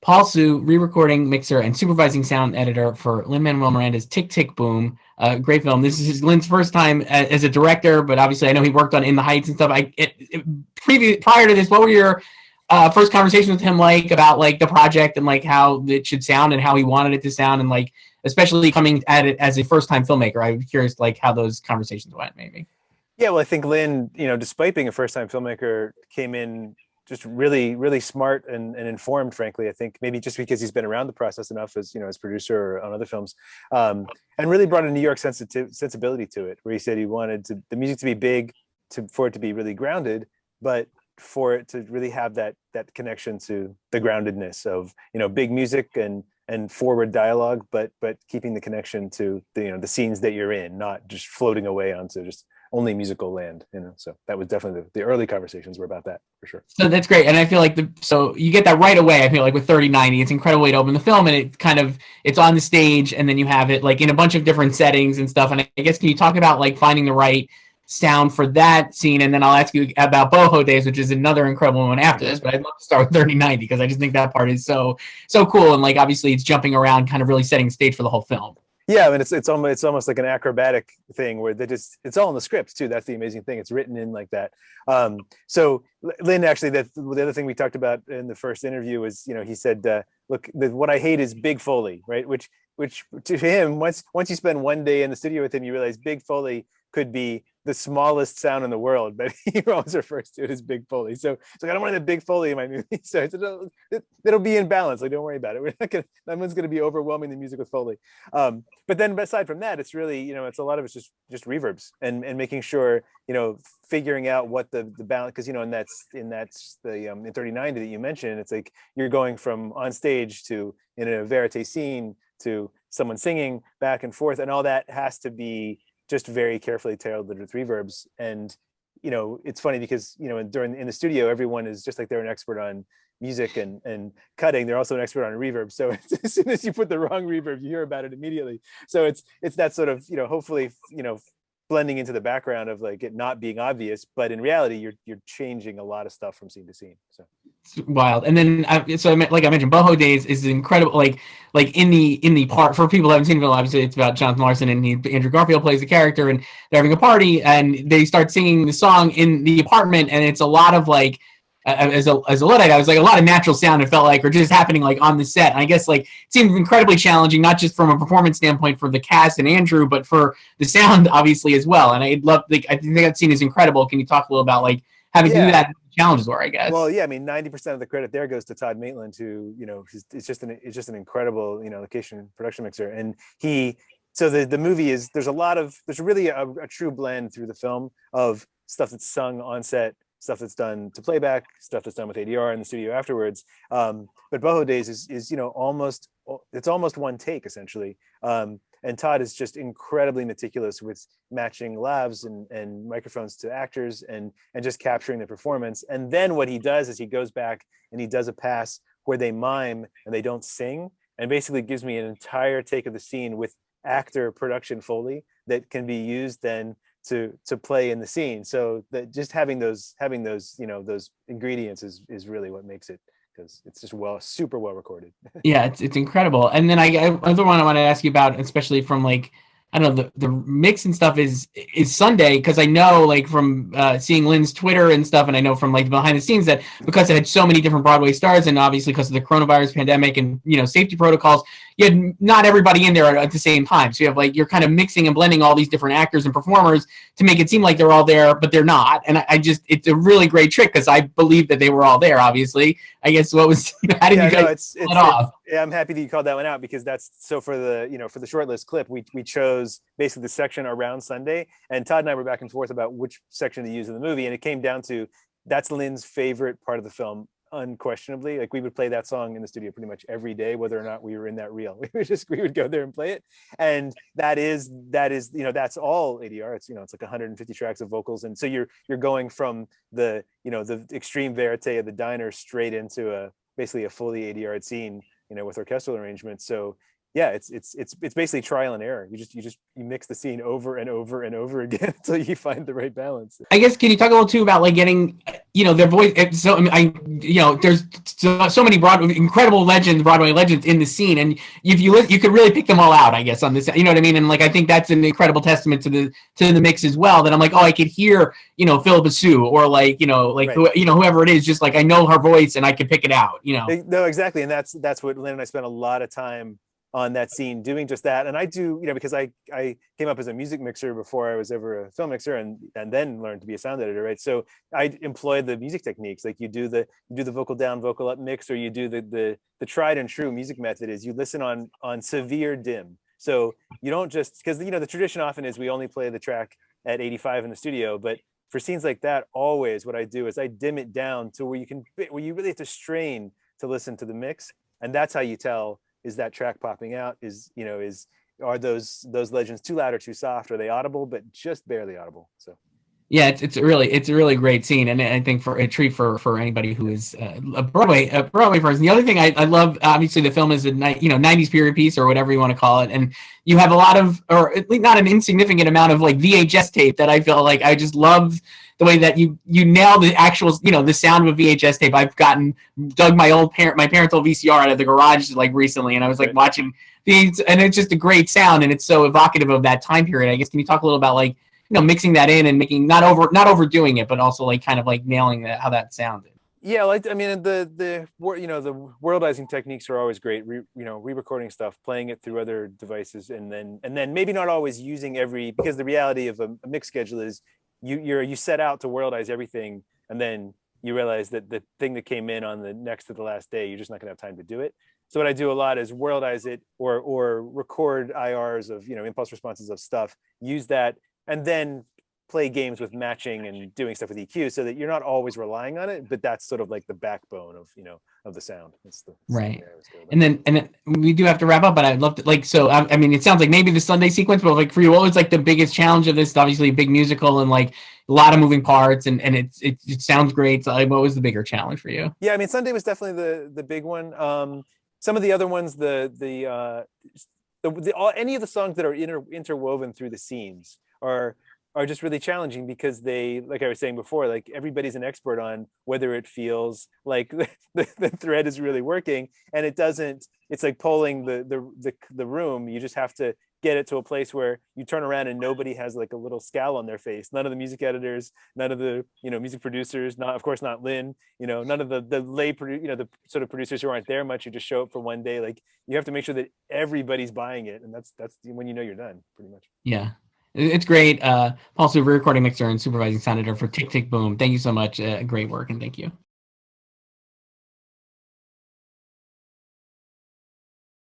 Paul Hsu, re-recording, mixer, and supervising sound editor for Lin-Manuel Miranda's Tick, Tick, Boom. Great film. This is Lin's first time as a director, but obviously I know he worked on In the Heights and stuff. Prior to this, what were your first conversations with him like about like the project and like how it should sound and how he wanted it to sound, and like especially coming at it as a first-time filmmaker? I'm curious like how those conversations went, maybe. Yeah, well, I think Lin, despite being a first-time filmmaker, came in just really, really smart and informed, frankly. I think maybe just because he's been around the process enough as producer on other films, and really brought a New York sensibility to it, where he said he wanted the music to be big, for it to be really grounded, but for it to really have that connection to the groundedness of big music and forward dialogue, but keeping the connection to the scenes that you're in, not just floating away onto just only musical land. So that was definitely the early conversations were about that, for sure. So that's great, and I feel like so you get that right away. I feel like with 3090, it's an incredible way to open the film, and it's on the stage, and then you have it like in a bunch of different settings and stuff. And I guess, can you talk about like finding the right sound for that scene, and then I'll ask you about Boho Days, which is another incredible one after this. But I'd love to start with 3090 because I just think that part is so cool, and like obviously it's jumping around, kind of really setting the stage for the whole film. Yeah, I mean, it's almost like an acrobatic thing where it's all in the script too. That's the amazing thing. It's written in like that. So Lin, actually, the other thing we talked about in the first interview was, he said, look, what I hate is big Foley, right? Which to him, once you spend one day in the studio with him, you realize big Foley could be the smallest sound in the world, but he always refers to it as big Foley. So I don't want the big Foley in my movie. So it'll be in balance. Like, don't worry about it. No one's going to be overwhelming the music with Foley. But then aside from that, it's really, it's a lot of it's just reverbs and making sure, figuring out what the balance, because, and that's the in 3090 that you mentioned, it's like you're going from on stage to in a verite scene to someone singing back and forth, and all that has to be just very carefully tailored with reverbs. And it's funny because in the studio, everyone is just like they're an expert on music and cutting. They're also an expert on reverb. So as soon as you put the wrong reverb, you hear about it immediately. So it's that sort of hopefully blending into the background of like it not being obvious, but in reality you're changing a lot of stuff from scene to scene. So it's wild. And then like I mentioned, Boho Days is incredible. Like in the part, for people who haven't seen it, obviously it's about Jonathan Larson, and Andrew Garfield plays the character, and they're having a party and they start singing the song in the apartment, and it's a lot of like as a Luddite, I was like a lot of natural sound, it felt like, or just happening like on the set. And I guess like it seemed incredibly challenging, not just from a performance standpoint for the cast and Andrew, but for the sound obviously as well. And I'd love, like, I think that scene is incredible. Can you talk a little about like having to do that, what the challenges were, I guess? Well, yeah, I mean, 90% of the credit there goes to Todd Maitland, who it's just an incredible location production mixer, and so the movie is there's really a true blend through the film of stuff that's sung on set, stuff that's done to playback, stuff that's done with ADR in the studio afterwards. But Boho Days is almost one take essentially. And Todd is just incredibly meticulous with matching lavs and microphones to actors and just capturing the performance. And then what he does is he goes back and he does a pass where they mime and they don't sing, and basically gives me an entire take of the scene with actor production Foley that can be used then to play in the scene. So that just having those those ingredients is really what makes it, because it's just super well recorded. Yeah, it's incredible. And then another one I want to ask you about, especially from like, I don't know, the mix and stuff is Sunday, because I know like from seeing Lin's Twitter and stuff, and I know from like behind the scenes that because it had so many different Broadway stars, and obviously because of the coronavirus pandemic and safety protocols, you had not everybody in there at the same time. So you have like, you're kind of mixing and blending all these different actors and performers to make it seem like they're all there, but they're not. And it's a really great trick, because I believe that they were all there, obviously. I guess how did you guys pull it off? I'm happy that you called that one out, because that's so for the for the shortlist clip, we chose basically the section around Sunday, and Todd and I were back and forth about which section to use in the movie, and it came down to that's Lin's favorite part of the film, unquestionably. Like, we would play that song in the studio pretty much every day, whether or not we were in that reel. We would go there and play it, and that is that's all ADR. It's it's like 150 tracks of vocals, and so you're going from the the extreme verite of the diner straight into basically a fully ADR scene with orchestral arrangements. So yeah, it's basically trial and error. You mix the scene over and over and over again until you find the right balance. I guess, can you talk a little too about like getting, their voice? So there's so many incredible legends, Broadway legends in the scene, and if you could really pick them all out, I guess, on this, you know what I mean? And like, I think that's an incredible testament to the mix as well. That I'm like, oh, I could hear, Paul Hsu, or like, right. Whoever it is, just like I know her voice and I can pick it out. No, exactly, and that's what Lynn and I spent a lot of time on that scene doing just that. And I do, because I came up as a music mixer before I was ever a film mixer, and then learned to be a sound editor, right? So I employed the music techniques. Like you do the vocal down, vocal up mix, or you do the tried and true music method is you listen on severe dim. So you don't just, because the tradition often is we only play the track at 85 in the studio, but for scenes like that, always what I do is I dim it down to where you really have to strain to listen to the mix. And that's how you tell, is that track popping out? Are those legends too loud or too soft? Are they audible, but just barely audible? So yeah, it's a really great scene, and I think for a treat for anybody who is a Broadway person. The other thing I love, obviously, the film is a 90s period piece, or whatever you want to call it, and you have a lot of, or at least not an insignificant amount of, like VHS tape that I feel like I just love the way that you nail the actual, the sound of a VHS tape. I've dug my parents' old VCR out of the garage like recently, and I was like watching these, and it's just a great sound, and it's so evocative of that time period. I guess, can you talk a little about like, mixing that in and making not overdoing it, but also like kind of like nailing how that sounded? Yeah, like I mean, the worldizing techniques are always great. Re-recording stuff, playing it through other devices, and then maybe not always using because the reality of a mix schedule is you set out to worldize everything, and then you realize that the thing that came in on the next to the last day, you're just not going to have time to do it. So what I do a lot is worldize it, or record IRs of impulse responses of stuff, use that, and then play games with matching and doing stuff with EQ, so that you're not always relying on it, but that's sort of like the backbone of the sound. That's right. And then we do have to wrap up, but I'd love to, so I mean, it sounds like maybe the Sunday sequence, but like for you, what was like the biggest challenge of this? Obviously a big musical and like a lot of moving parts, and it sounds great. So what was the bigger challenge for you? Yeah, I mean, Sunday was definitely the big one. Some of the other ones, any of the songs that are interwoven through the scenes are just really challenging, because they, like I was saying before, like everybody's an expert on whether it feels like the thread is really working, and it doesn't. It's like polling the room. You just have to get it to a place where you turn around and nobody has like a little scowl on their face. None of the music editors, none of the music producers, of course not Lynn, none of the the sort of producers who aren't there much, who just show up for one day. Like, you have to make sure that everybody's buying it, and that's when you're done, pretty much. Yeah. It's great. Paul Hsu, recording mixer and supervising sound editor for Tick Tick Boom. Thank you so much. Great work, and thank you.